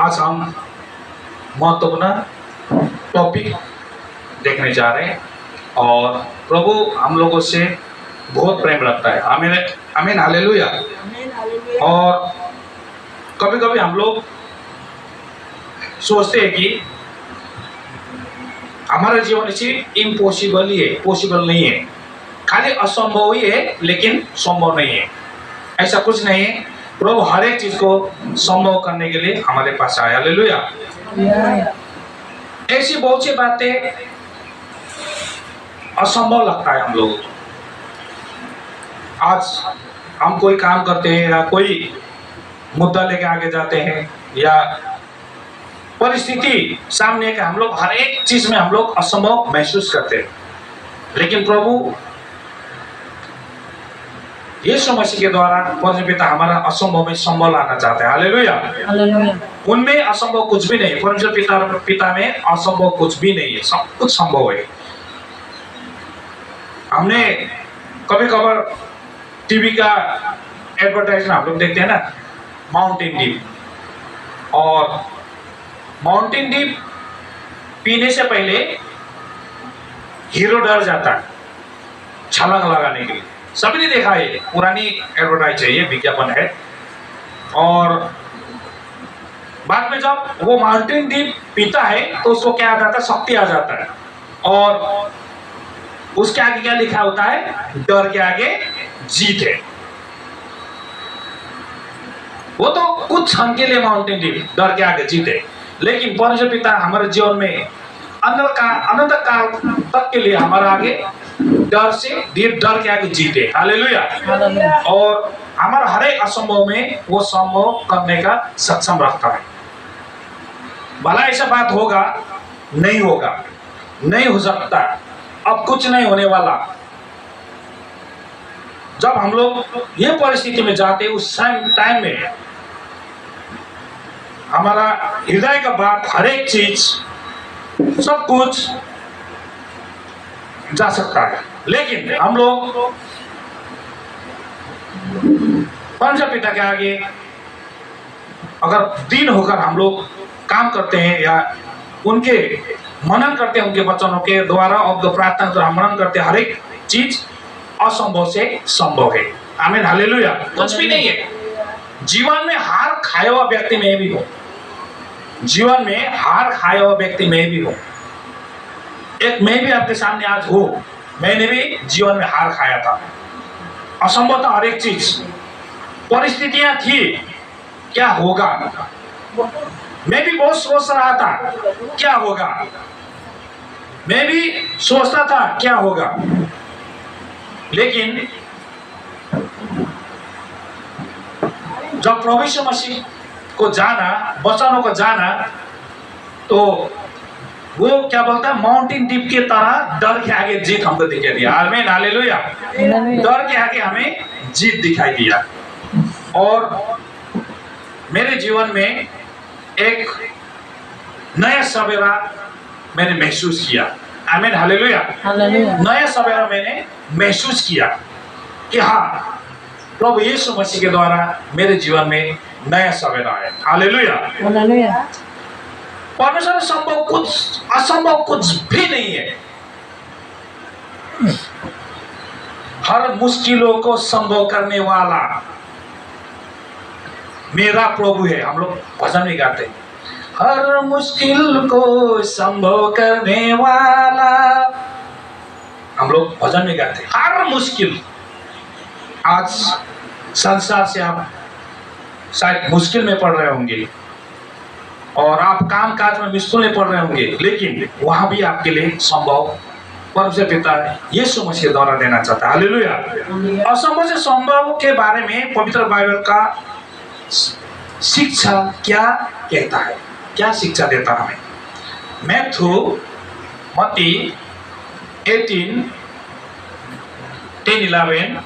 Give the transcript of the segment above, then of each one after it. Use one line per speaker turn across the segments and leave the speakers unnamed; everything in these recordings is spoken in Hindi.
आज हम महत्वपूर्ण टॉपिक देखने जा रहे हैं और प्रभु हम लोगों से बहुत प्रेम रखता है। आमीन आमीन हालेलुया। और कभी कभी हम लोग सोचते हैं कि हमारा जीवन इसी इम्पॉसिबल ही है, पॉसिबल नहीं है, खाली असंभव ही है लेकिन संभव नहीं है। ऐसा कुछ नहीं है। प्रभु हर एक चीज को संभव करने के लिए हमारे पास आया। हालेलुया। ऐसी बहुत सी बातें असंभव लगता है हम लोगों को। आज हम कोई काम करते हैं या कोई मुद्दा लेके आगे जाते हैं या परिस्थिति सामने का हम लोग हर एक चीज में हम लोग असंभव महसूस करते हैं, लेकिन प्रभु यीशु मसीह के द्वारा परमेश्वर पिता हमारा असंभव में संभव लाना चाहते हैं। हालेलुया। उनमें असंभव कुछ भी नहीं, परमेश्वर पिता में असंभव कुछ भी नहीं है, सब कुछ संभव है। हमने कभी कभार टीवी का एडवर्टाइजमेंट हम लोग देखते हैं ना, माउंटेन ड्यू, और माउंटेन ड्यू पीने से पहले हीरो डर जाता है छलांग लगाने के लिए। सभी ने देखा है, पुरानी एडवर्टाइज है, ये विज्ञापन है। और बाद में जब वो माउंटेन ड्यू पीता है तो उसको क्या आ जाता है, शक्ति आ जाता है। और उसके आगे क्या लिखा होता है, डर के आगे जीत है। वो तो कुछ क्षण के लिए माउंटेन ड्यू डर के आगे जीत है, लेकिन परमेश्वर पिता हमारे जीवन में अनंत काल तक के लिए हमारा आगे डर के आगे जीते। हालेलुया। और हमारा हर एक असंभव में वो संभव करने का सक्षम रखता है। भला ऐसा बात होगा, नहीं होगा, नहीं हो सकता, अब कुछ नहीं होने वाला। जब हम लोग ये परिस्थिति में जाते उस टाइम में हमारा हृदय का बात, हर एक चीज, सब कुछ जा सकता है, लेकिन हम लोग परमेश्वर पिता के आगे अगर दिन होकर हम लोग काम करते हैं या उनके मनन करते हैं, उनके वचनों के द्वारा और प्रार्थना द्वारा मनन करते हैं, हर एक चीज असंभव से संभव है। आमीन हालेलुया। कुछ भी नहीं है। जीवन में हार खाया हुआ व्यक्ति में भी हो, जीवन में हार खाया हुआ व्यक्ति में भी हो। एक मैं भी आपके सामने आज हूं, मैंने भी जीवन में हार खाया था। असंभव था हर एक चीज, परिस्थितियां थी, क्या होगा। मैं भी बहुत सोच रहा था क्या होगा, मैं भी सोचता था क्या होगा, लेकिन जब प्रभु यीशु मसीह को जाना, वचनों को जाना, तो वो क्या बोलता है, माउंटेन ड्यू की तरह डर के आगे जीत हमको दिखाई दिया। आमीन हालेलुया। डर के आगे हमें जीत दिखाई दिया। और मेरे जीवन में एक नया सवेरा मैंने महसूस किया। आमीन हालेलुया। नया सवेरा मैंने महसूस किया कि हाँ, प्रभु यीशु मसीह के द्वारा मेरे जीवन में नया सवेरा है। हालेलुया। परमेश्वर संभव कुछ, असंभव कुछ भी नहीं है। हर मुश्किलों को संभव करने वाला मेरा प्रभु है। हम लोग भजन में गाते हैं, हर मुश्किल को संभव करने वाला। हम लोग भजन में गाते हैं हर मुश्किल। आज संसार से आप शायद मुश्किल में पड़ रहे होंगे और आप काम काज में मुश्किल में पड़ रहे होंगे, लेकिन वहां भी आपके लिए संभव परमेश्वर पिता यीशु मसीह द्वारा देना चाहता है। हालेलुया। असंभव से संभव के बारे में पवित्र बाइबल का शिक्षा क्या कहता है, क्या शिक्षा देता है हमें। मैथ्यू मत्ती 10:11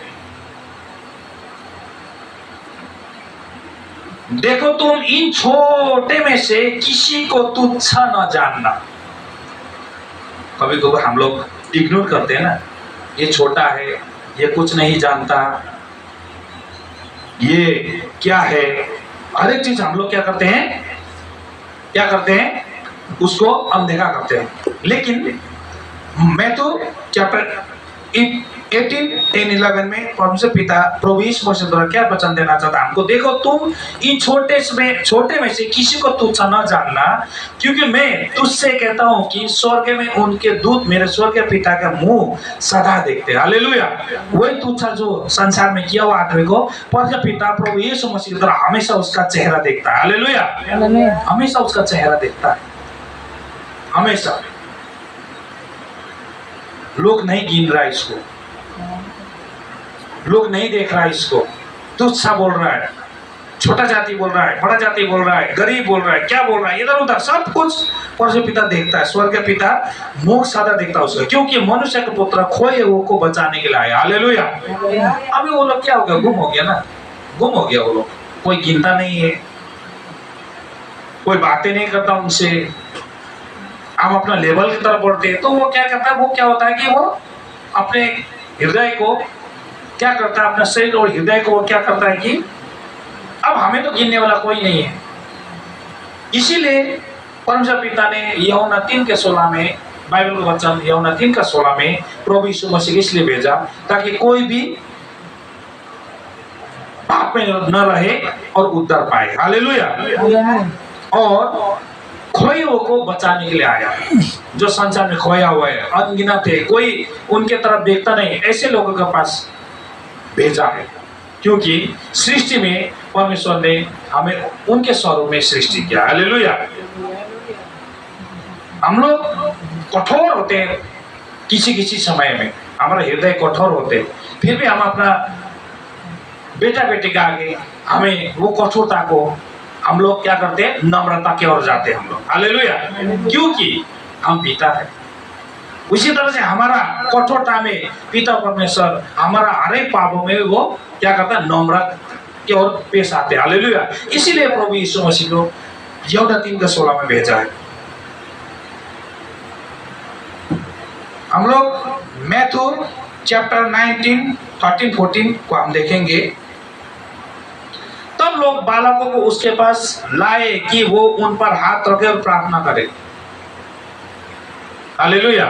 देखो तुम इन छोटे में से किसी को तुच्छ न जानना। कभी कभी हम लोग इग्नोर करते हैं ना, ये छोटा है, ये कुछ नहीं जानता, ये क्या है, हर एक चीज हम लोग क्या करते हैं, क्या करते हैं, उसको अनदेखा करते हैं। लेकिन मैं तो चैप्टर 18:10-11 में परमेश्वर पिता प्रभु यीशु मसीह द्वारा क्या वचन देना चाहता है हमको, देखो तुम इन छोटे में से किसी को तुच्छ न जानना, क्योंकि मैं तुझसे कहता हूँ कि स्वर्ग में उनके दूत मेरे स्वर्ग पिता का मुंह सदा देखते हैं। हालेलुया। वही तुच्छ जो संसार में किया हुआ आदमी को परमेश्वर पिता प्रभु यीशु मसीह द्वारा हमेशा उसका चेहरा देखता है। हालेलुया। हमेशा उसका चेहरा देखता है, हमेशा। लोग नहीं गिन रहा इसको, लोग नहीं देख रहा इसको, तुच्छ बोल रहा है, छोटा जाति बोल रहा है, बड़ा जाति बोल रहा है, गरीब बोल रहा है, क्या बोल रहा है, इधर उधर सब कुछ परमेश्वर पिता देखता है। स्वर्ग पिता मुख सदा देखता है उसका, क्योंकि मनुष्य का पुत्र खोए हुए को बचाने के लिए आया। हालेलुया। अभी वो लोग क्या हो गया, गुम हो गया ना, गुम हो गया वो लोग, कोई गिनता नहीं है, कोई बातें नहीं करता उनसे, हम अपना लेवल की तरफ बढ़ते हैं। तो वो क्या करता है, वो क्या होता है कि वो अपने हृदय को क्या करता है, अपना शरीर और हृदय को वो क्या करता है कि अब हमें तो गिनने वाला कोई नहीं है। इसीलिए परमेश्वर पिता ने यूहन्ना 3:16 में, बाइबल का वचन यूहन्ना 3:16 में प्रभु यीशु मसीह इसलिए भेजा ताकि कोई भी पाप में न रहे और उद्धार पाए। हालेलुया। और खोए हुए को बचाने के लिए आया, जो संसार में खोया हुआ है, अनगिनत है, कोई उनके तरफ देखता नहीं, ऐसे लोगों के पास भेजा है। क्योंकि सृष्टि में परमेश्वर ने हमें उनके स्वरूप में सृष्टि किया। हालेलुया। हम लोग कठोर होते हैं किसी किसी समय में, हमारा हृदय कठोर होते हैं, फिर भी हम अपना बेटा बेटी के आगे हमें वो कठोरता को हम लोग क्या करते हैं, नम्रता की ओर जाते हैं हम लोग। हालेलुया। क्योंकि हम पिता है। उसी तरह से हमारा कठोरता में पिता परमेश्वर हमारा हर एक पापों में वो क्या करता है, नम्रता की ओर पेश आते हैं। हालेलुया। इसीलिए प्रभु यीशु मसीह को यूहन्ना 3:16 में भेजा है। हम लोग मैथ्यू चैप्टर 19:13-14 को हम देखेंगे। तब लोग बालकों को उसके पास लाए कि वो उन पर हाथ रखे और प्रार्थना करे। हालेलुया।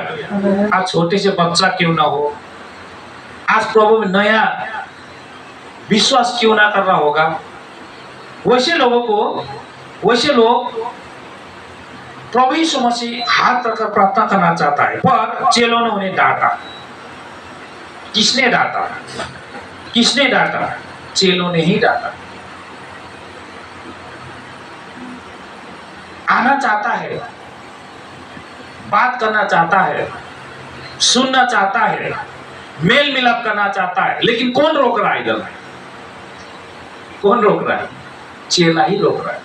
आज छोटे से बच्चा क्यों ना हो, आज प्रभु में नया विश्वास क्यों ना कर रहा होगा, वैसे लोग प्रभु यीशु मसीह हाथ रखकर प्रार्थना करना चाहता है, पर चेलों ने उन्हें डांटा। किसने डांटा? किसने डांटा? चेलों ने ही डांटा। आना चाहता है, बात करना चाहता है, सुनना चाहता है, मेल मिलाप करना चाहता है, लेकिन कौन रोक रहा है? इधर कौन रोक रहा है? चेला ही रोक रहा है।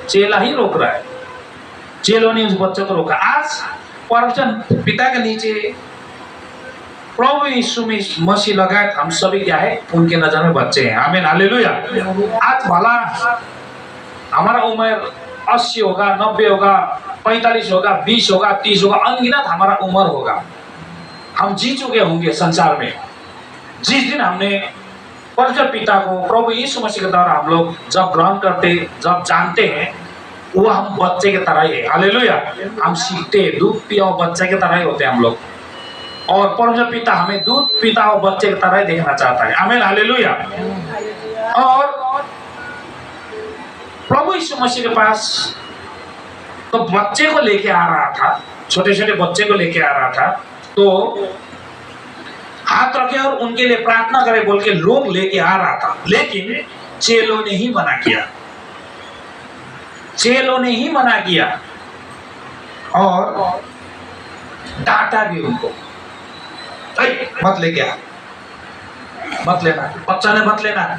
चेला ही रोक रहा है। चेलों ने उस बच्चे को रोका। आज परमेश्वर पिता के नीचे प्रभु यीशु मसीह लगाए हम सभी क्या है, उनके नजर में बच्चे हैं। आमीन। हालेलुया। आज भला हमारा उम्र 80 होगा, 90 होगा, 45 होगा, 20 होगा, 30 होगा, अनगिनत हमारा उम्र होगा, हम जी चुके होंगे संसार में। जिस दिन हमने परमेश्वर पिता को प्रभु यीशु मसीह के द्वारा हम लोग जब ग्रहण करते, जब जानते हैं, वो हम बच्चे के तरह ही है। हालेलुया। हम सीखते, दूध पिया हुआ बच्चे के तरह ही होते हैं हम लोग, और परमेश्वर पिता हमें दूध पीता हुआ बच्चे की तरह ही देखना चाहता है। आमीन। हालेलुया। और प्रभु यीशु मसीह के पास तो बच्चे को लेके आ रहा था, छोटे छोटे बच्चे को लेके आ रहा था, तो हाथ रखे और उनके लिए प्रार्थना करे बोल के लोग लेके आ रहा था, लेकिन चेलों ने ही मना किया। चेलों ने ही मना किया और डांटा भी उनको, मत लेके आ, मत लेना, बच्चा ने मत लेना,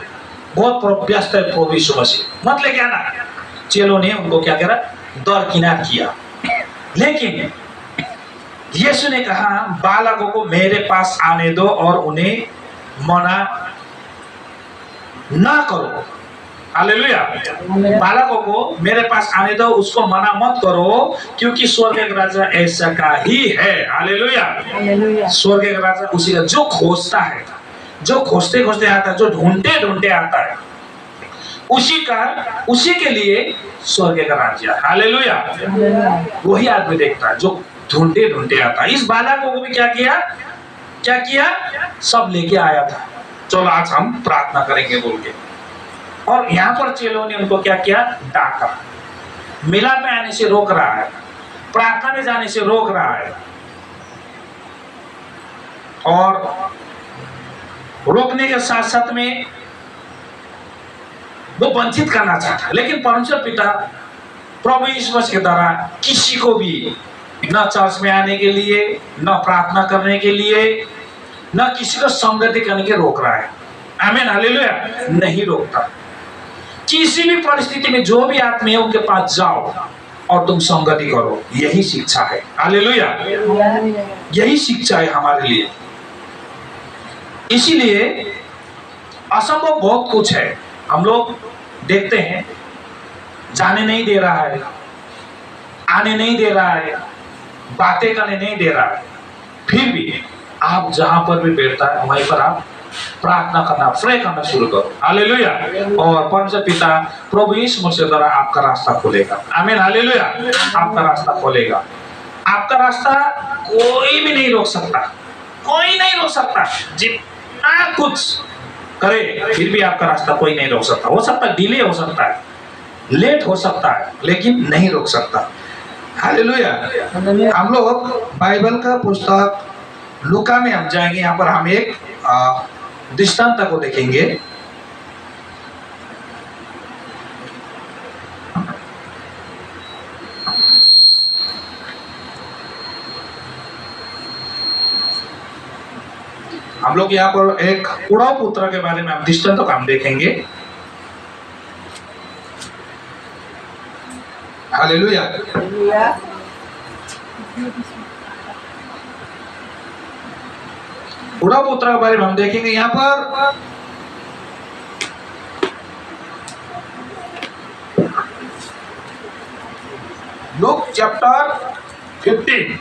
बहुत व्यस्त है प्रभु यीशु मसीह, मत लेके आना। चेलों ने उनको क्या करा, दरकिनार किया। लेकिन यीशु ने कहा, बालकों को मेरे पास आने दो और उन्हें मना ना करो। हालेलुया। बालकों को मेरे पास आने दो, उसको मना मत करो, क्योंकि स्वर्ग का राजा ऐसा का ही है। हालेलुया। स्वर्ग का राजा उसी का जो खोजता है, जो खोजते खोजते आता है, जो ढूंढते ढूंढते आता है। उसी के लिए स्वर्ग का राज्य। हालेलुया। वही आदमी देखता है जो ढूंढते ढूंढते आता। इस बालक को भी क्या किया, सब लेके आया था। चलो आज हम प्रार्थना करेंगे बोल के। और यहाँ पर चेलों ने उनको क्या किया, डांटा, मिलाप में आने से रोक रहा है, प्रार्थना में जाने से रोक रहा है, और रोकने के साथ साथ में वो वंचित करना चाहता है। लेकिन परमेश्वर पिता प्रभु यीशु मसीह के द्वारा किसी को भी न चर्च में आने के लिए, न प्रार्थना करने के लिए, न किसी को संगति करने के रोक रहा है। आमीन, हालेलुया। नहीं रोकता। किसी भी परिस्थिति में जो भी आत्मा है उनके पास जाओ और तुम संगति करो, यही शिक्षा है। हालेलुया। यही शिक्षा है हमारे लिए। इसीलिए असंभव बहुत कुछ है, हम लोग देखते हैं, जाने नहीं दे रहा है, आने नहीं दे रहा है, बातें करने नहीं दे रहा है। फिर भी आप जहां पर भी बैठता है वहीं पर आप प्रार्थना करना, प्रे करना शुरू करो। हालेलुया। और परमेश्वर पिता प्रभु यीशु मसीह द्वारा आपका रास्ता खोलेगा। आमीन, हालेलुया। आपका रास्ता खोलेगा। आपका रास्ता कोई भी नहीं रोक सकता, कोई नहीं रोक सकता। जितना कुछ करे फिर भी आपका रास्ता कोई नहीं रोक सकता। हो सकता है डिले हो सकता है, लेट हो सकता है, लेकिन नहीं रोक सकता। हालेलुया। हम लोग बाइबल का पुस्तक लूका में हम जाएंगे। यहाँ पर हम एक दृष्टांत को देखेंगे। हम लोग यहाँ पर एक उड़ाऊ पुत्र के बारे में हम दृष्टांत को हम देखेंगे। हालेलुया। उड़ाऊ पुत्र के बारे में हम देखेंगे। यहाँ पर लूक चैप्टर 15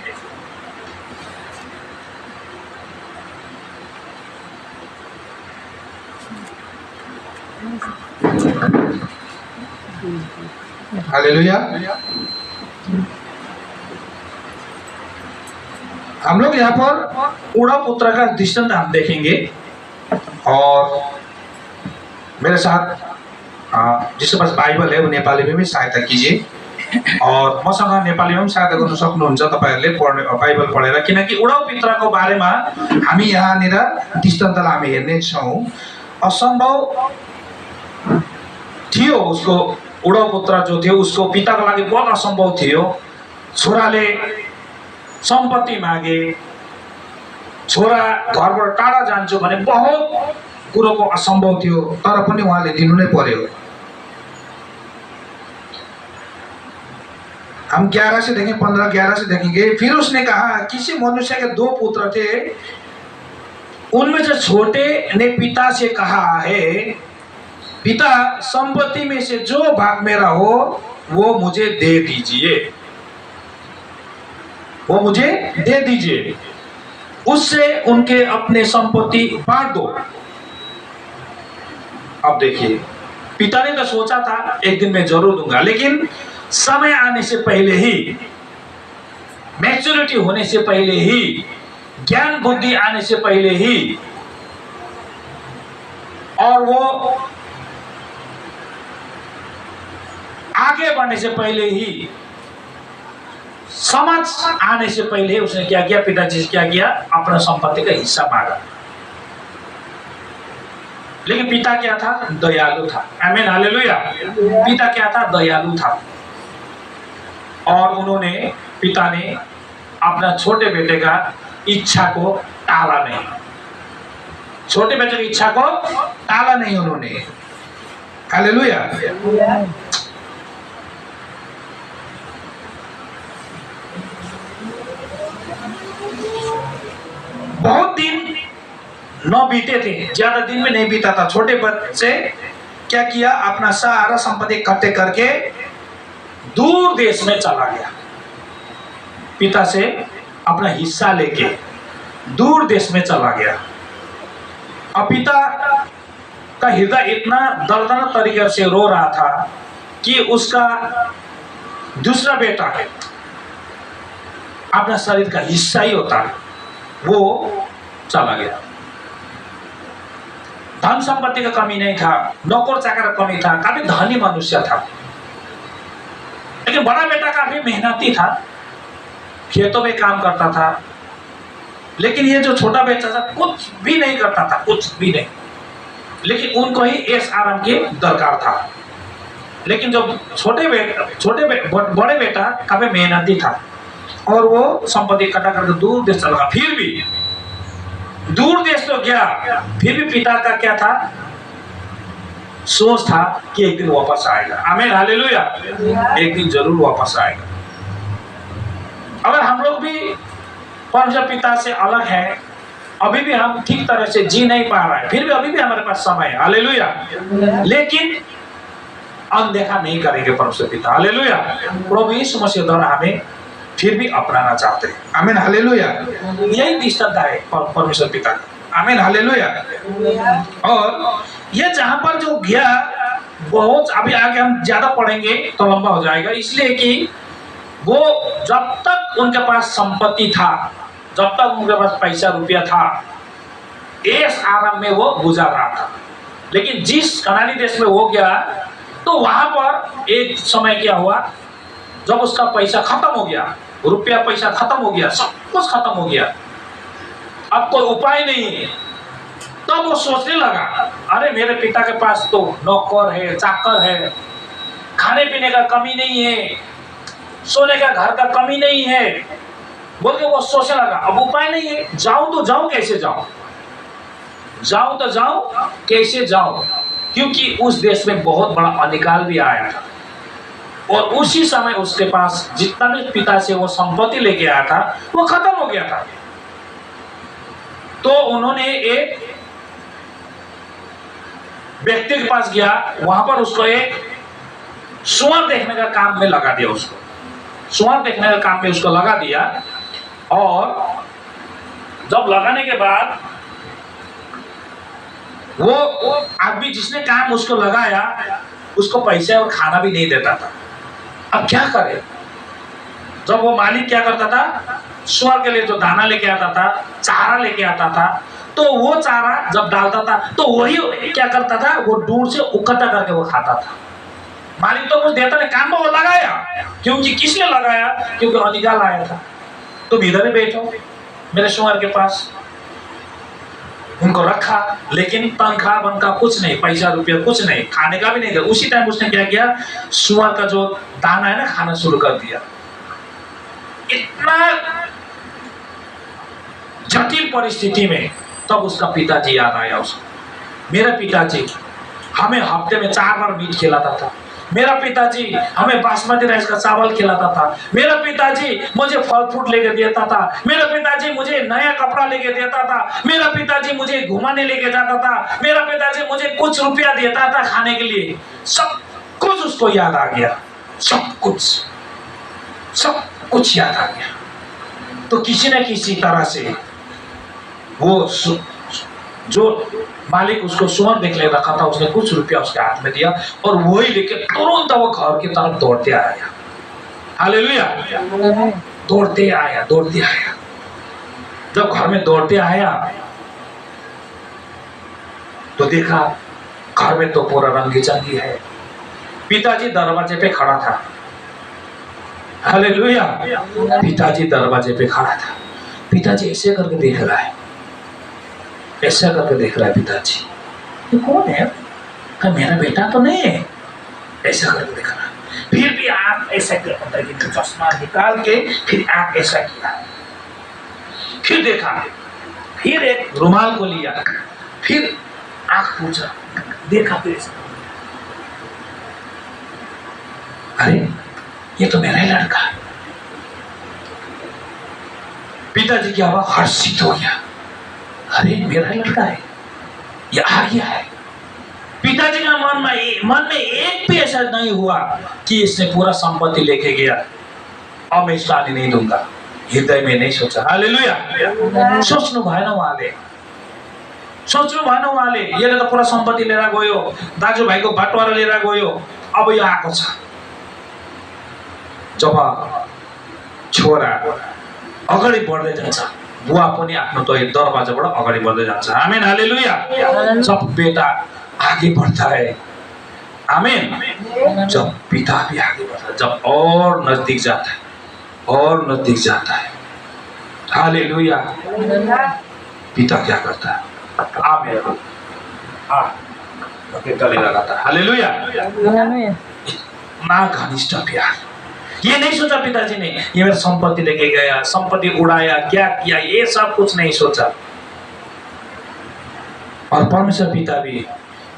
हालेलुया। हम लोग यहाँ पर उड़ा पुत्र का दृष्टांत हम देखेंगे। और मेरे साथ जिसके पास बाइबल है वो नेपाली में भी सहायता कीजिए, और मसँग नेपाली में सहायता गर्न सक्नुहुन्छ तपाईहरुले बाइबल पढेर। किनकि उडाउ पुत्रको बारेमा हामी यहाँनिर दृष्टान्तलाई हामी हेर्नेछौँ। असम्भव थियो, उसको उडाउ पुत्र जो थियो उसको पिताको लागि बहुत असम्भव थियो। छोराले सम्पत्ति मागे, छोरा घरबाट टाढा जान्छु भने बहुत कुरोको असम्भव थियो, तर पनि उहाँले दिनु नै पर्यो। हम 11 से देखें, 15-11 से देखेंगे। फिर उसने कहा, किसी मनुष्य के 2 पुत्र थे, उनमें से छोटे ने पिता से कहा है, पिता संपत्ति में से जो भाग मेरा हो वो मुझे दे दीजिए, वो मुझे दे दीजिए, उससे उनके अपने संपत्ति बांट दो। अब देखिए, पिता ने तो सोचा था एक दिन मैं जरूर दूंगा, लेकिन समय आने से पहले ही, मैच्योरिटी होने से पहले ही, ज्ञान बुद्धि आने से पहले ही, और वो आगे बढ़ने से पहले ही, समझ आने से पहले उसने क्या किया, पिताजी से क्या किया, अपना संपत्ति का हिस्सा मांगा। लेकिन पिता क्या था, दयालु था। आमीन, हालेलुया। पिता क्या था, दयालु था। और उन्होंने, पिता ने अपना छोटे बेटे का इच्छा को टाला नहीं, छोटे बेटे की इच्छा को टाला नहीं उन्होंने। हालेलुया। बहुत दिन न बीते थे, ज्यादा दिन में नहीं बीता था। छोटे बच्चे क्या किया, अपना सारा संपत्ति इकट्ठे करके दूर देश में चला गया। पिता से अपना हिस्सा लेके दूर देश में चला गया। और पिता का हृदय इतना दर्दनाक तरीके से रो रहा था कि उसका दूसरा बेटा अपना शरीर का हिस्सा ही होता है वो चला गया। धन संपत्ति का कमी नहीं था, नौकर चाकर का कमी था, काफी धनी मनुष्य था, लेकिन बड़ा बेटा काफी मेहनती था, खेतों में काम करता था। लेकिन ये जो छोटा बेटा था कुछ भी नहीं करता था, कुछ भी नहीं, लेकिन उनको ही ऐश आराम की दरकार था। लेकिन जो बड़े बेटा काफी मेहनती था और वो संपत्ति इकट्ठा करके दूर देश चला गया। फिर भी दूर देश तो गया, फिर भी पिता का क्या था, सोच था कि एक दिन वापस आएगा। आमीन, हालेलुया, एक दिन जरूर वापस आएगा। अगर हम लोग भी परमेश्वर पिता से अलग हैं, अभी भी हम ठीक तरह से जी नहीं पा रहे हैं, फिर भी अभी भी हमारे पास समय है, हालेलुया, लेकिन अनदेखा नहीं करेंगे परमेश्वर पिता, हालेलुया। प्रभु यीशु मसीह द्वारा हमें फिर भी अपनाना चाहते हैं, आमीन, हालेलुया। यही दृष्टांत है परमेश्वर पिता का, आमीन, हालेलुया। और ये जहां पर जो गया बहुत, अभी आगे हम ज्यादा पढ़ेंगे तो लंबा हो जाएगा, इसलिए कि वो जब तक उनके पास संपत्ति था, जब तक उनके पास पैसा रुपया था, ऐश आराम में वो गुजार रहा था। लेकिन जिस कनानी देश में वो गया तो वहां पर एक समय क्या हुआ, जब उसका पैसा खत्म हो गया, रुपया पैसा खत्म हो गया, सब कुछ खत्म हो गया, अब कोई उपाय नहीं है, तब वो सोचने लगा, अरे मेरे पिता के पास तो नौकर है, चाकर है, खाने पीने का कमी नहीं है, सोने का घर का कमी नहीं है, बोल के वो सोचने लगा अब उपाय नहीं है, जाऊं तो जाऊं कैसे जाऊं, जाऊं तो जाऊं कैसे जाऊं, क्योंकि उस देश में बहुत बड़ा अनिकाल भी आया था और उसी समय उसके पास जितना भी पिता से वो संपत्ति लेके आया था वो खत्म हो गया था। तो उन्होंने एक व्यक्ति के पास गया, वहां पर उसको एक सुअर देखने का काम में लगा दिया, उसको सुअर देखने का काम में उसको लगा दिया। और जब लगाने के बाद वो आदमी जिसने काम उसको लगाया उसको पैसे और खाना भी नहीं देता था। अब क्या करे, जब वो मालिक क्या करता था, सुअर के लिए जो दाना लेके आता था, चारा लेके आता था, तो वो चारा जब डालता था तो वही क्या करता था, वो दूर से इकट्ठा करके वो खाता था। मालिक तो कुछ देता नहीं, काम में वो लगाया, क्योंकि किसने लगाया, क्योंकि अनिकाल आया था। तुम इधर ही बैठो मेरे सुअर के पास, उनको रखा, लेकिन तनख्वाह बनका कुछ नहीं, पैसा रुपया कुछ नहीं, खाने का भी नहीं दिया। उसी टाइम उसने क्या किया, सुअर का जो दाना है ना खाना शुरू कर दिया। इतना जटिल परिस्थिति में तब उसका पिताजी याद आया उसको, मेरा पिताजी हमें हफ्ते में 4 बार मीट खिलाता था, मेरा पिताजी हमें बासमती राइस का चावल खिलाता था, मेरा पिताजी मुझे फल फ्रूट लेके देता था, मेरा पिताजी मुझे नया कपड़ा लेके देता था, मेरा पिताजी मुझे घुमाने लेके जाता था, मेरा पिताजी मुझे कुछ रुपया देता था खाने के लिए। सब कुछ उसको याद आ गया, सब कुछ याद आ गया। तो किसी न किसी तरह से वो जो मालिक उसको सुअर देख ले रखा था, उसने कुछ रुपया उसके हाथ में दिया और वही लेके तुरंत वो घर की तरफ दौड़ते आया, हालेलुया, दौड़ते आया। जब घर में दौड़ते आया तो देखा घर में तो पूरा रंगी चंगी है। पिताजी दरवाजे पे खड़ा था, हालेलुया, पिताजी दरवाजे पे खड़ा था। पिताजी ऐसे करके देख रहा है, ऐसा करके देख रहा है पिताजी, ये कौन है, क्या मेरा बेटा तो नहीं है, ऐसा करके देख रहा है। फिर भी आंख ऐसा किया, चश्मा निकाल के फिर आंख ऐसा किया, फिर देखा, फिर एक रुमाल को लिया, फिर आंख पूछा, देखा, फिर अरे ये तो मेरा ही लड़का है। पिताजी की आवाज हर्षित हो गया, अरे मेरा ही लड़का है, ये आ गया है। पिताजी का मन में एक भी ऐसा नहीं हुआ कि इसने पूरा संपत्ति लेके गया, अब मैं इसको आने नहीं दूंगा, हृदय में नहीं सोचा, हालेलुया। सोचनु भएन उहाँले, सोच्नु भएन उहाँले, यसले त पुरा सम्पत्ति लिएर गयो, दाजुभाइको बटवारा लिएर गयो, अब यो आएको छ। जब छोरा अगाडि बढ्दै जान्छ, बुवा पनि आफ्नो दरवाजाबाट अगाडि बढ्दै जान्छ। आमेन, हालेलुया। जब बेटा आगे बढ़ता है, आमीन, जब पिता भी आगे बढ़ता है, जब और नजदीक जाता है, और नजदीक जाता है, हालेलुया। पिता क्या करता है? आमीन, गले लगाता है, हालेलुया। ना घनिष्ठ प्यार, ये नहीं सोचा पिताजी ने ये मेरा संपत्ति लेके गया, संपत्ति उड़ाया, क्या किया, ये सब कुछ नहीं सोचा। और परमेश्वर पिता भी,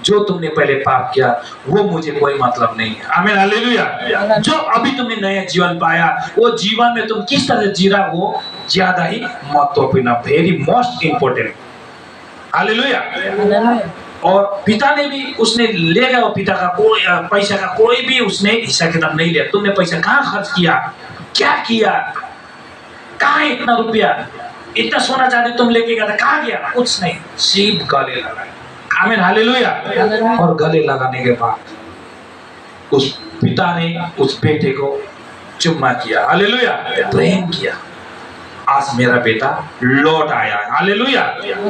जो तुमने पहले पाप किया वो मुझे कोई मतलब नहीं है। आमीन, हालेलुया। जो अभी तुमने नया जीवन पाया, वो जीवन में तुम किस तरह जी रहा हो ज्यादा ही महत्वपूर्ण, वेरी मोस्ट इंपोर्टेंट। हालेलुया। और पिता ने भी, उसने ले गया वो पिता का कोई पैसा का कोई भी उसने हिस्सा किताब नहीं लिया। तुमने पैसा कहाँ खर्च किया, क्या किया, कहाँ इतना रुपया, इतना सोना चांदी तुम लेके गया था, कहाँ गया? कुछ नहीं, सिर्फ गले लगाए। आमीन, हालेलुया। और गले लगाने के बाद उस पिता ने उस बेटे को चुम्मा किया, हालेलुया, प्रेम किया। आज मेरा बेटा लौट आया, हालेलुया,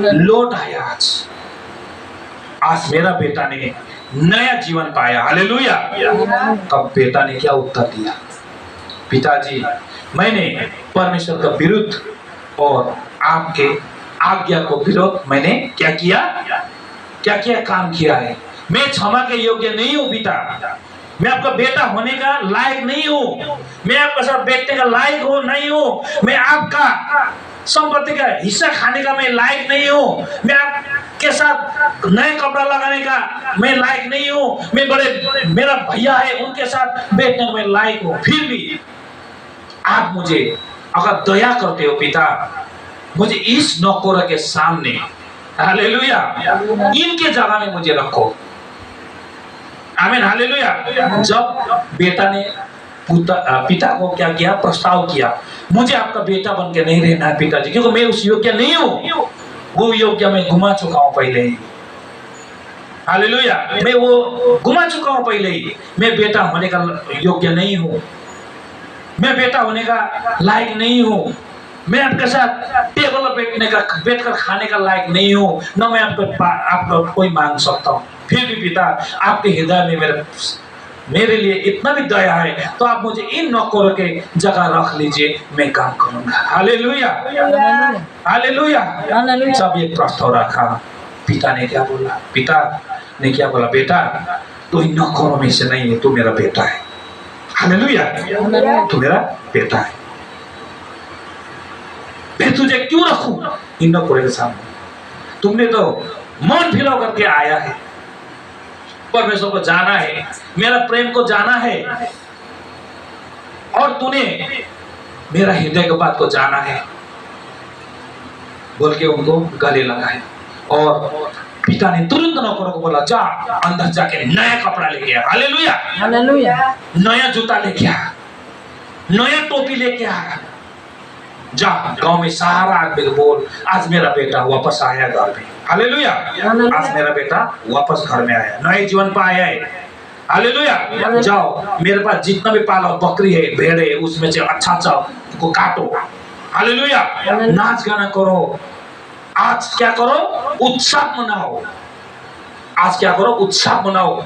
लौट आया। आज मेरा बेटा ने नया जीवन पाया, हालेलुया। तब बेटा ने क्या उत्तर दिया? पिताजी, मैंने परमेश्वर का विरुद्ध और आपके आज्ञा को विरोध मैंने क्या किया, क्या क्या काम किया है। मैं क्षमा के योग्य नहीं हूँ पिता, मैं आपका बेटा होने का लायक नहीं हूँ, मैं आपका साथ बैठने का लायक हो नहीं हूँ, मैं आपका संपत्ति का हिस्सा खाने का मैं लायक नहीं हूँ, मैं आपके साथ नए कपड़ा लगाने का मैं लायक नहीं हूँ, मैं बड़े मेरा भैया है उनके साथ बैठने का मैं लायक हूँ। फिर भी आप मुझे अगर दया करते हो पिता, मुझे इस नौकर के सामने, हालेलुया, इनके जगह में मुझे रखो। आमीन, हालेलुया। जब बेटा ने पिता को क्या किया, प्रस्ताव किया, मुझे आपका बेटा बन के नहीं रहना है पिताजी, क्योंकि मैं उस योग्य नहीं हूँ, वो योग्य मैं घुमा चुका हूँ पहले ही, हालेलुया, मैं वो घुमा चुका हूँ पहले ही। मैं बेटा होने का योग्य नहीं हूँ, मैं बेटा होने का लायक नहीं हूँ, मैं आपके साथ टेबल पर बैठकर खाने का लायक नहीं हूँ, न मैं आपको कोई मांग सकता हूँ। फिर भी पिता, आपके हृदय में मेरे लिए इतना भी दया है, तो आप मुझे इन नौकरों के जगह रख लीजिए, मैं काम करूंगा। Hallelujah, hallelujah. सब ये प्रस्ताव रखा। पिता ने क्या बोला? पिता ने क्या बोला? बेटा, तू इन नौकरों में से नहीं है, तू मेरा बेटा है। हालेलुया, तू मेरा बेटा है। मैं तुझे क्यों रखूं इन नौकरों के सामने? तुमने तो मन फिराव करके आया है, परमेश्वर को जाना है, मेरा प्रेम को जाना है, और तूने मेरा हृदय की बात को जाना है, बोल के उनको गले लगाए। और पिता ने तुरंत नौकरों को बोला, जा अंदर जाके नया कपड़ा लेके आ, हालेलुया, हालेलुया, नया जूता लेके आ, नया टोपी लेके आ, जा गांव में सारा आदमी को बोल, आज मेरा बेटा वापस आया घर में, हालेलुया, आज मेरा बेटा वापस घर में आया, नए जीवन पर आया है, हालेलुया। जाओ, मेरे पास जितना भी पाला बकरी है, भेड़ है, उसमें से अच्छा अच्छा को काटो, हालेलुया, नाच गाना करो, आज क्या करो, उत्सव मनाओ, आज क्या करो, उत्सव मनाओ।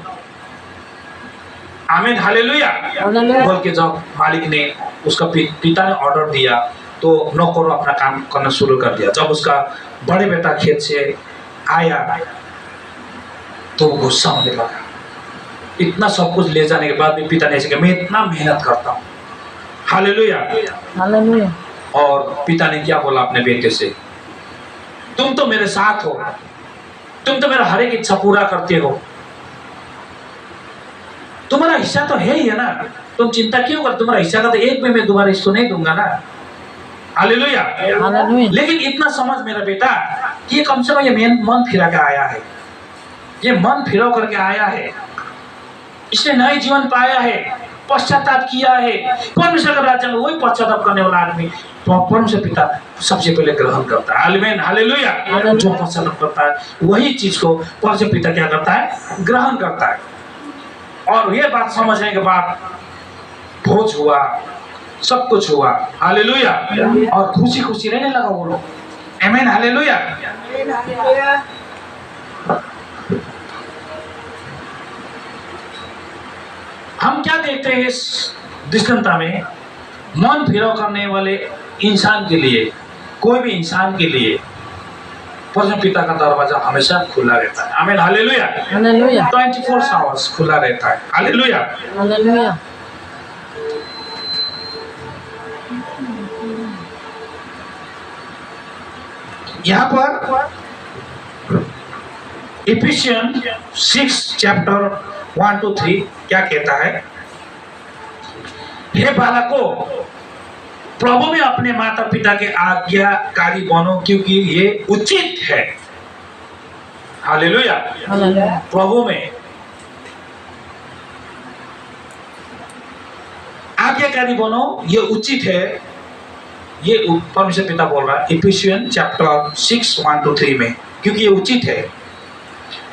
आमीन, हालेलुया। बोल के जब मालिक ने, उसका पिता ने ऑर्डर दिया, तो नौकर अपना काम करना शुरू कर दिया। जब उसका बड़े बेटा खेत से आया तो गुस्सा होने लगा। इतना सब कुछ ले जाने के बाद भी पिता ने ऐसे कहा, मैं इतना मेहनत करता हूँ, हालेलुया, हालेलुया। और पिता ने क्या बोला अपने बेटे से? तुम तो मेरे साथ हो, तुम तो मेरा हर एक इच्छा पूरा करते हो, तुम्हारा हिस्सा तो है ही है ना, तुम चिंता क्यों कर, तुम्हारा हिस्सा का तो एक में मैं तुम्हारा इसको नहीं दूंगा ना, हालेलुया। लेकिन इतना समझ मेरा बेटा, ये कम से कम ये मन फिरा के आया है, ये मन फिरा करके आया है, इसने नए जीवन पाया है, पश्चाताप किया है, परमेश्वर के राज्य में वही पश्चाताप करने वाला आदमी तो परमेश्वर पिता सबसे पहले ग्रहण करता है। आमीन, हालेलुया। जो पश्चाताप करता है वही चीज को परमेश्वर पिता क्या करता है, ग्रहण करता है। और ये बात समझने के बाद भोज हुआ, सब कुछ हुआ, हालेलुया, और खुशी खुशी रहने लगा वो लोग। आमीन, हालेलुया। हम क्या देखते हैं इस दृष्टांत में, मन फिराव करने वाले इंसान के लिए, कोई भी इंसान के लिए परम पिता का दरवाजा हमेशा खुला रहता है। आमीन, हालेलुया, हालेलुया। 24 आवर्स खुला रहता है। Hallelujah, hallelujah. यहाँ पर इफिसियन 6 चैप्टर 1 to 3 क्या कहता है, हे बालकों प्रभु में अपने माता पिता के आज्ञाकारी बनो क्योंकि ये उचित है। हालेलुया, प्रभु में आज्ञाकारी बनो, ये उचित है। ये परमेश्वर पिता बोल रहा है इफिसियन चैप्टर 6 1 to 3 में, क्योंकि ये उचित है।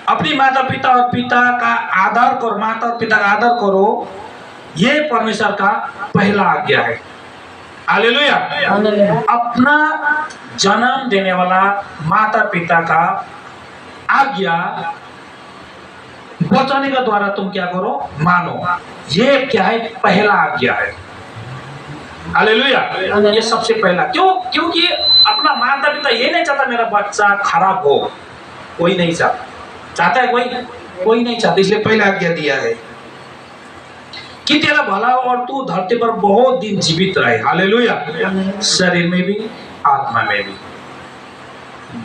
अपनी माता पिता और पिता का आदर करो, माता और पिता का आदर करो, ये परमेश्वर का पहला आज्ञा है। हालेलुया। अपना जन्म देने वाला माता पिता का आज्ञा वचन के द्वारा तुम क्या करो, मानो। ये क्या है, पहला आज्ञा है। हालेलुया, ये सबसे पहला। क्यों? क्योंकि अपना माता पिता ये नहीं चाहता मेरा बच्चा खराब हो, कोई नहीं चाहता। चाहता है कोई नहीं चाहता, इसलिए पहला आज्ञा दिया है कि तेरा भला हो और तू धरती पर बहुत दिन जीवित रहे। हालेलुया, शरीर में भी आत्मा में भी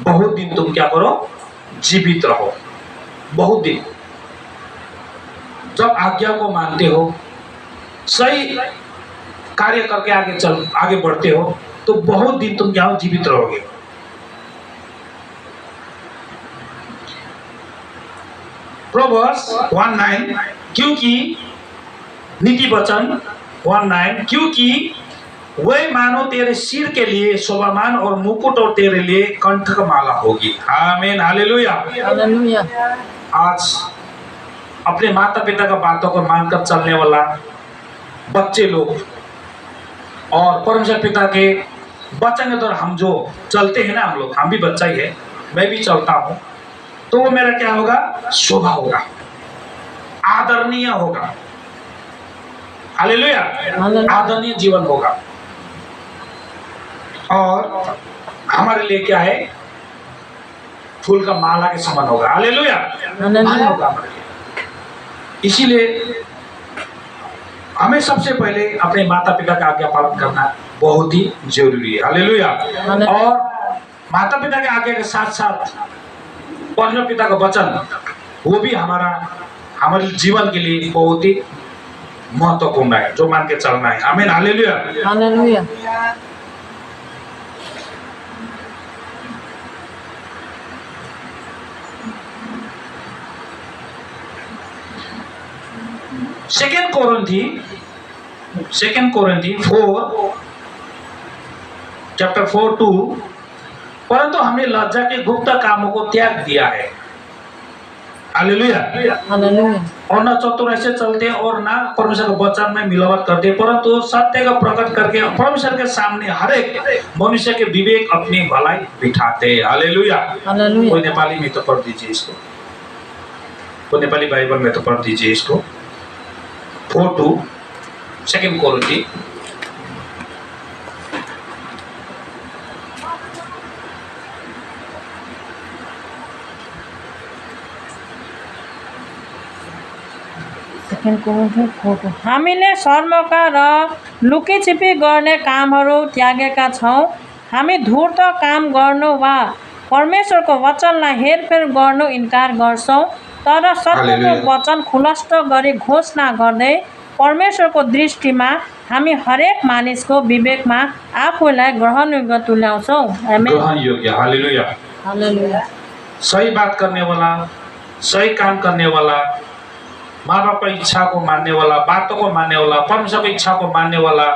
बहुत दिन तुम क्या करो, जीवित रहो। बहुत दिन जब आज्ञा को मानते हो, सही कार्य करके आगे बढ़ते हो, तो बहुत दिन तुम क्या हो, जीवित रहोगे। प्रोवर्ब्स 1:9 क्योंकि नीति वचन 1:9 क्योंकि वह मानो तेरे सिर के लिए शोभामान और मुकुट और तेरे लिए कंठ का माला होगी। आमीन, हालेलुया, हालेलुया। आज अपने माता पिता का बातों को मानकर चलने वाला बच्चे लोग और परमेश्वर पिता के वचन के द्वारा हम जो चलते हैं ना, हम भी बच्चा ही है, मैं भी चलता हूँ, तो वो मेरा क्या होगा, शोभा होगा, आदरणीय होगा। हालेलुया, आदरणीय जीवन होगा। और हमारे लिए क्या है, फूल का माला के समान होगा। हालेलुया, माला होगा हमारे लिए। इसीलिए हमें सबसे पहले अपने माता पिता का आज्ञा पालन करना बहुत ही जरूरी है। हालेलुया। और माता पिता के आज्ञा के साथ साथ परमेश्वर पिता का वचन, वो भी हमारे जीवन के लिए बहुत ही महत्वपूर्ण है, जो मान के चलना है। आमीन, हालेलुया, हालेलुया। सेकेंड कोरिन्थी 4 चैप्टर 4:2 परंतु हमने लज्जा के गुप्त कामों को त्याग दिया है। Hallelujah, hallelujah. और न चतुराई से चलते और न परमेश्वर के वचन में मिलावट करते, परंतु सत्य का प्रकट करके परमेश्वर के सामने हर एक मनुष्य के विवेक अपनी भलाई बिठाते। Hallelujah, hallelujah. कोई नेपाली में तो पढ़ दीजिए इसको, कोई नेपाली बाइबल में तो पढ़ दीजिए इसको। 4:2 सेकेंड कोरिन्थी।
हामीले शर्मका र लुकीछिपी गर्ने कामहरू त्यागेका छौँ। हामी धूर्त काम गर्नु वा परमेश्वरको वचनलाई हेरफेर गर्नु इन्कार गर्छौँ, तर सत्यको वचन खुलस्त गरी घोषणा गर्दै परमेश्वरको दृष्टिमा हामी हरेक मानिसको विवेकमा आफूलाई ग्रहणयोग्य तुल्याउँछौँ।
ग्रहणयोग्य। Hallelujah, hallelujah. सही बात करने वाला, सही काम करने वाला, माँ बाप की इच्छा को मानने वाला, बातों को मानने वाला, परमेश्वर की इच्छा को मानने वाला,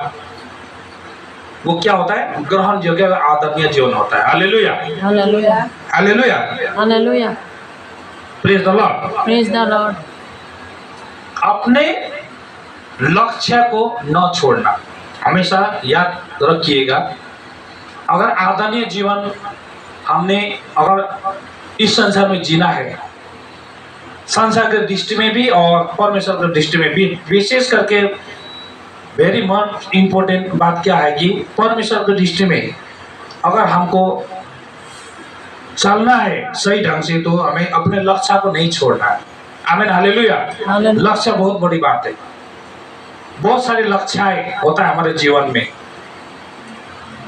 वो क्या होता है? ग्रहण योग्य आदरणीय जीवन होता है। Hallelujah,
hallelujah,
hallelujah,
hallelujah.
Praise the Lord.
Praise the Lord.
अपने लक्ष्य को न छोड़ना, हमेशा याद रखिएगा। अगर आदरणीय जीवन हमने अगर इस संसार में जीना है, संसार के दृष्टि में भी और परमेश्वर के दृष्टि में भी, विशेष करके वेरी मच इम्पोर्टेंट बात क्या है कि परमेश्वर की दृष्टि में अगर हमको चलना है सही ढंग से, तो हमें अपने लक्ष्य को नहीं छोड़ना है। आमीन, हालेलुया। लक्ष्य बहुत बड़ी बात है। बहुत सारे लक्ष्य होता है हमारे जीवन में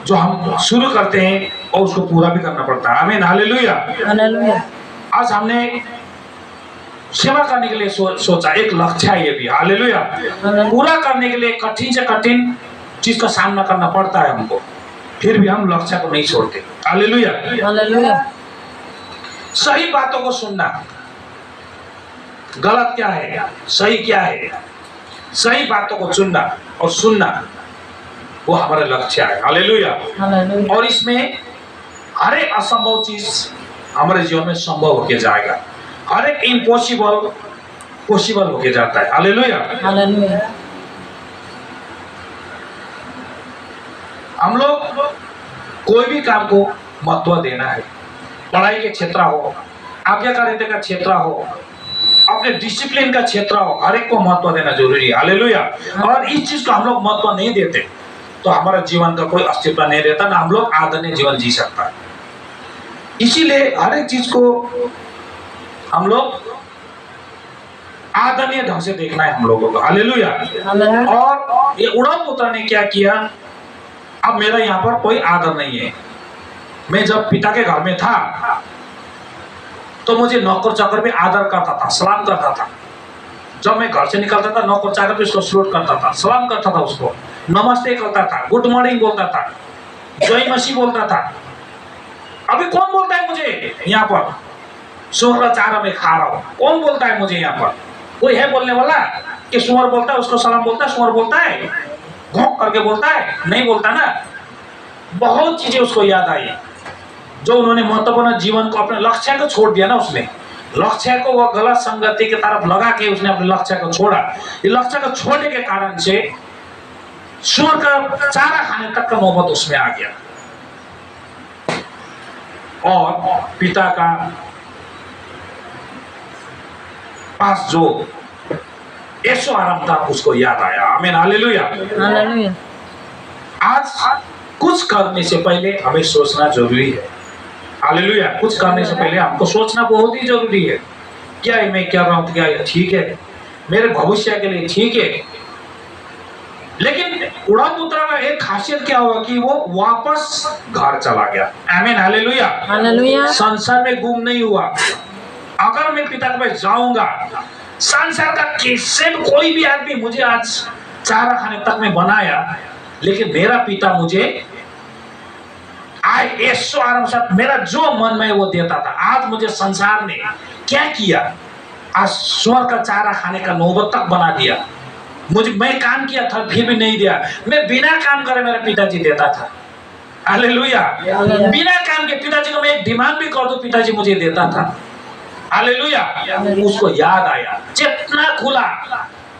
जो हम शुरू करते हैं और उसको पूरा भी करना पड़ता है। आमीन, हालेलुया,
हालेलुया।
आज हमने सेवा करने के लिए सोचा, एक लक्ष्य है ये भी। हालेलुया। पूरा करने के लिए कठिन से कठिन चीज का सामना करना पड़ता है हमको, फिर भी हम लक्ष्य को नहीं छोड़ते। Hallelujah,
hallelujah.
सही बातों को सुनना, गलत क्या है, सही क्या है, सही बातों को चुनना और सुनना, वो हमारा लक्ष्य है। हालेलुया।
हालेलुया।
और इसमें हर एक असंभव चीज हमारे जीवन में संभव होके जाएगा, हर एक इम्पॉसिबल पॉसिबल होके जाता है। हालेलुया।
हालेलुया।
हम लोग कोई भी काम को महत्व देना है, पढ़ाई के क्षेत्र हो, आज्ञाकारिता का क्षेत्र हो, अपने डिसिप्लिन का क्षेत्र हो, हर एक को महत्व देना जरूरी है। हालेलुया। और इस चीज को हम लोग महत्व नहीं देते तो हमारा जीवन का कोई अस्तित्व नहीं रहता, ना हम लोग आदरणीय जीवन जी सकता है। इसीलिए हर एक चीज को हम लोग आदरणीय ढंग से देखना है हम लोगों को। हालेलुया। और ये उड़ान पुत्र ने क्या किया, अब मेरा यहाँ पर कोई आदर नहीं है। मैं जब पिता के घर में था तो मुझे नौकर चाकर भी आदर करता था, सलाम करता था। जब मैं घर से निकलता था नौकर चाकर भी उसको सलूट करता था, सलाम करता था, उसको नमस्ते करता था, गुड मॉर्निंग बोलता था, जय मसीह बोलता था। अभी कौन बोलता है मुझे यहाँ पर सुअर चारा में खा रहा हूँ? कौन बोलता है मुझे यहाँ पर? कोई है बोलने वाला कि सुअर बोलता है उसको सलाम बोलता है? सुअर बोलता है घोंक करके बोलता है? नहीं बोलता ना। बहुत चीजें उसको याद आई जो उन्होंने महत्वपूर्ण जीवन को, अपने लक्ष्य को छोड़ दिया ना। उसने लक्ष्य को वो गलत संगति की तरफ लगा के उसने अपने लक्ष्य को छोड़ा। ये लक्ष्य को छोड़ने के कारण से सुअर का चारा खाने तक का नौबत उसमें आ गया और पिता का पास जो ऐसो आराम था उसको याद आया। आमीन, हालेलुया।
हालेलुया।
आज कुछ करने से पहले हमें सोचना जरूरी है। हालेलुया। कुछ करने से पहले हमको सोचना बहुत ही जरूरी है। क्या है मैं कर रहा हूँ, क्या ये ठीक है, मेरे भविष्य के लिए ठीक है। लेकिन उड़ान पुत्र का एक खासियत क्या हुआ कि वो वापस घर चला गया। आमीन, हालेलुया।
हालेलुया।
संसार में गुम नहीं हुआ। अगर मैं पिता के पास जाऊंगा, संसार का किसी कोई भी आदमी मुझे आज चारा खाने तक में बनाया, लेकिन मेरा पिता मुझे आज ऐसो आराम से मेरा जो मन में वो देता था। आज मुझे संसार ने क्या किया, आज स्वर का चारा खाने का नौबत तक बना दिया। मुझे, मैं काम किया था फिर भी नहीं दिया। मैं बिना काम करे मेरा पिताजी देता था। हालेलुया। बिना काम के पिताजी को मैं एक डिमांड भी कर दूं, पिताजी मुझे देता था। हालेलुया। उसको याद आया, चेतना खुला।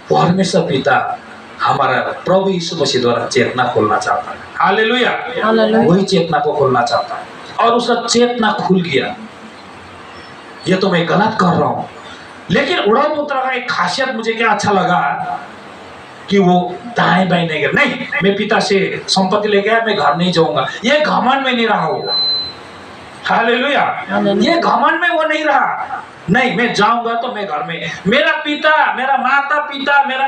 परमेश्वर पिता हमारा प्रभु यीशु मसीह द्वारा चेतना खोलना चाहता है। हालेलुया। वही चेतना को खोलना चाहता है और उसका चेतना खुल गया। ये तो मैं गलत कर रहा हूँ, लेकिन उड़ान पुत्र का एक खासियत मुझे क्या अच्छा लगा कि वो दाएं बाएं नहीं गया। नहीं, मैं पिता से संपत्ति लेके आया, मैं घर नहीं जाऊंगा, ये घमंड में नहीं रहा वो। हालेलुया। ये घमंड में वो नहीं रहा। नहीं, मैं जाऊंगा तो मैं घर में, मेरा पिता, मेरा माता पिता, मेरा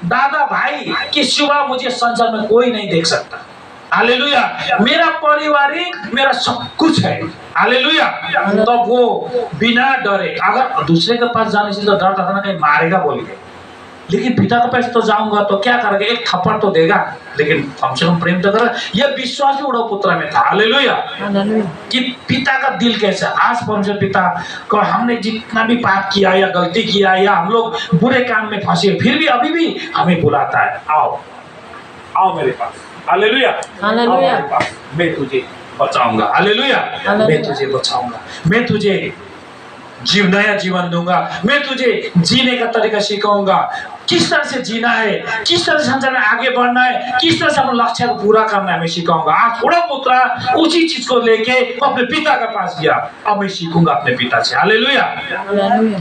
दादा भाई के सिवा मुझे संसार में कोई नहीं देख सकता। हालेलुया। मेरा पारिवारिक मेरा सब कुछ है। हालेलुया। तो वो बिना डरे, अगर दूसरे के पास जाने से तो डरता था ना कहीं मारेगा बोल के। लेकिन पिता के पास तो जाऊंगा तो क्या करेगा, एक थप्पड़ तो देगा, लेकिन कम से कम प्रेम तो करेगा। यह विश्वास भी उड़ाव पुत्र में था। हालेलुया। कि पिता का दिल कैसा। आज परमेश्वर पिता को हमने जितना भी पाप किया या गलती किया या हम लोग बुरे काम में फंसे, फिर भी अभी भी हमें बुलाता है, आओ आओ मेरे पास। हालेलुया। आओ मेरे पास, मैं तुझे बचाऊंगा। हालेलुया। मैं तुझे बचाऊंगा, मैं तुझे नया जीवन दूंगा, मैं तुझे जीने का तरीका सिखाऊंगा, किस तरह से जीना है, किस तरह से संसार में आगे बढ़ना है, किस तरह से अपने लक्ष्य को पूरा करना है, मैं सिखाऊंगा। आज थोड़ा पुत्र उसी चीज को लेके अपने पिता के पास गया, अब मैं सीखूंगा अपने पिता से। हालेलुया।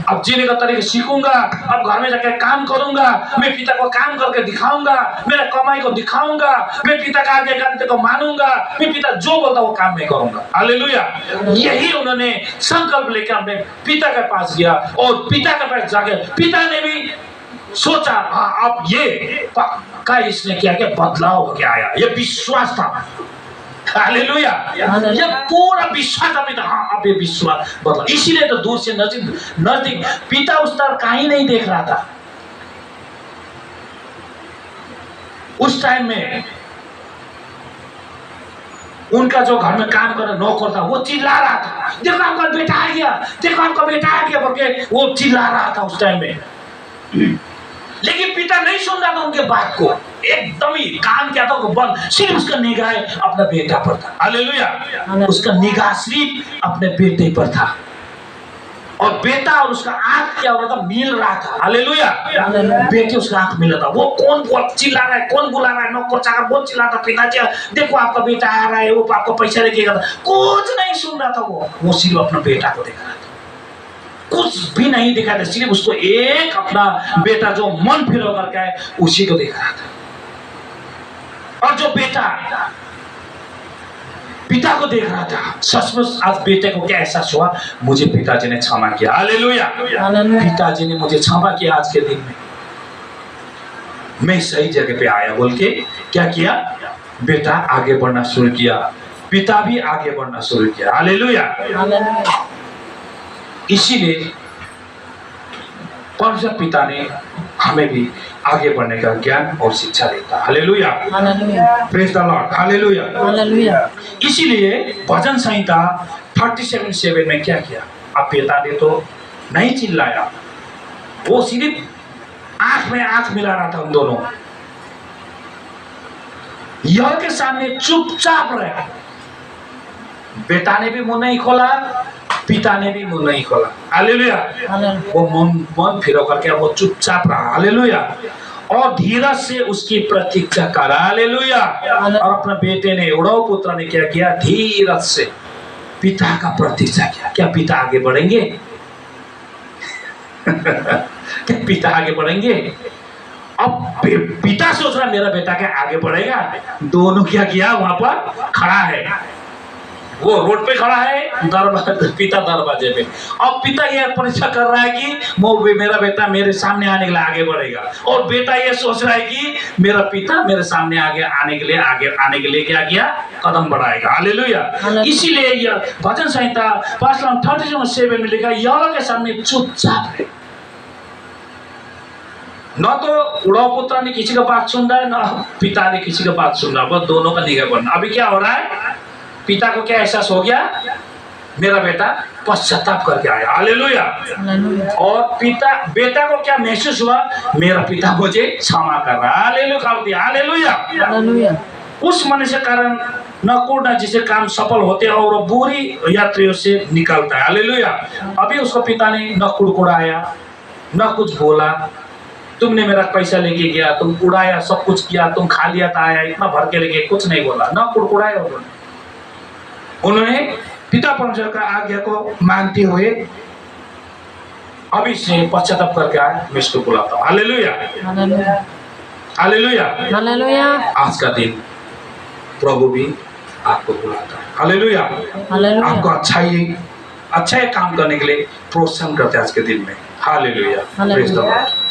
अब जीने का तरीका सीखूंगा, अब घर में जाकर काम करूंगा, मैं पिता को काम करके दिखाऊंगा, मेरा कमाई को दिखाऊंगा, मैं पिता का आज्ञा को मानूंगा, मैं पिता जो बोलता वो काम मैं करूंगा। हालेलुया। यही उन्होंने संकल्प लेकर अपने पिता के पास गया, और पिता के पास जाके पिता ने भी सोचा, हाँ अब ये पक्का इसने क्या क्या बदलाव होके आया, ये विश्वास था। हालेलुया। ये पूरा विश्वास अभी था, हाँ अब ये विश्वास बदला। इसीलिए तो दूर से नजदीक पिता उस तरह कहीं नहीं देख रहा था। उस टाइम में उनका जो घर में काम कर नौकर था वो चिल्ला रहा था, देखो आपका बेटा आ गया, देखो आपका बेटा आ गया करके वो चिल्ला रहा था उस टाइम में। लेकिन पिता नहीं सुन रहा था उनके बात को, एकदम ही काम क्या था वो बंद, सिर्फ उसका निगाह अपने बेटा पर था। हालेलुया। उसका निगाह सिर्फ अपने बेटे पर था, और बेटा और उसका आंख क्या हो रहा था, मिल रहा था। हालेलुया। बेटे उसका आंख मिल रहा था। वो कौन चिल्ला रहा है, कौन बुला रहा है, नौकर चाकर बहुत चिल्ला रहा था, पिताजी देखो आपका बेटा आ रहा है, वो आपको पैसा लेके गया था, कुछ नहीं सुन रहा था। वो सिर्फ अपना बेटा को देख रहा था, कुछ भी नहीं दिखा था, सिर्फ उसको एक अपना बेटा जो मन फिर करके है उसी को देख रहा था। और जो बेटा पिता को देख रहा था, सचमुच आज बेटे को क्या एहसास हुआ, मुझे पिताजी ने क्षमा किया। हालेलुया। पिताजी ने मुझे क्षमा किया आज के दिन में, मैं सही जगह पे आया बोल के क्या किया, बेटा आगे बढ़ना शुरू किया, पिता भी आगे बढ़ना शुरू किया। हालेलुया। इसीलिए परमेश्वर पिता ने हमें भी आगे बढ़ने का ज्ञान और शिक्षा देता। Hallelujah. Praise the Lord. Hallelujah. इसीलिए भजन संहिता 37:7 में क्या किया, अब पिता ने तो नहीं चिल्लाया, वो सिर्फ आंख में आंख मिला रहा था उन दोनों, यह के सामने चुपचाप रहे। बेटा ने भी मुंह नहीं खोला, पिता ने भी मुंह नहीं खोला। हालेलुया। वो मन फिर करके वो चुपचाप रहा। हालेलुया। और धीरज से उसकी प्रतीक्षा करा। हालेलुया। और अपने बेटे ने उड़ाव पुत्र ने क्या किया, धीरज से पिता का प्रतीक्षा किया। क्या पिता आगे बढ़ेंगे? क्या पिता आगे बढ़ेंगे? अब पिता सोच रहा मेरा बेटा क्या आगे बढ़ेगा, दोनों क्या किया, वहां पर खड़ा है, वो रोड पे खड़ा है, पिता दरवाजे पे। अब पिता यह परीक्षा कर रहा है कि मेरा बेटा मेरे सामने आने के लिए आगे बढ़ेगा, और बेटा यह सोच रहा है कि मेरा पिता मेरे सामने आगे आने के लिए क्या किया, कदम बढ़ाएगा। हालेलुया। इसीलिए यह भजन संहिता 37:7 में लिखा, यहोवा के सामने चुपचाप है। न तो उड़ाव पुत्र ने किसी का बात सुन रहा है, न पिता ने किसी का बात सुन रहा है, बस दोनों का निगाह बढ़ना। अभी क्या हो रहा है, पिता को क्या एहसास हो गया, मेरा बेटा पश्चाताप करके आया। हालेलुया। और बेटा को क्या महसूस हुआ, मेरा पिता मुझे क्षमा कर रहा है। हालेलुया। उस मनुष्य कारण न जिसे काम सफल होते हैं और बुरी यात्रियों से निकलता है। हालेलुया। अभी उसको पिता ने न कुड़कुड़ाया, न कुछ बोला, तुमने मेरा पैसा लेके गया, तुम उड़ाया, सब कुछ किया, तुम खा लिया था, आया इतना भर के लेके, कुछ नहीं बोला, न कुड़कुड़ाया। उन्होंने पिता परमेश्वर का आज्ञा को मानते हुए अभी से पश्चाताप करके आए, मैं इसको बुलाता हूँ। हालेलुया। हालेलुया। आज का दिन प्रभु भी आपको बुलाता है। हालेलुया। आपको अच्छा काम करने के लिए प्रोत्साहन करते हैं आज के दिन में। हालेलुया। Praise the Lord.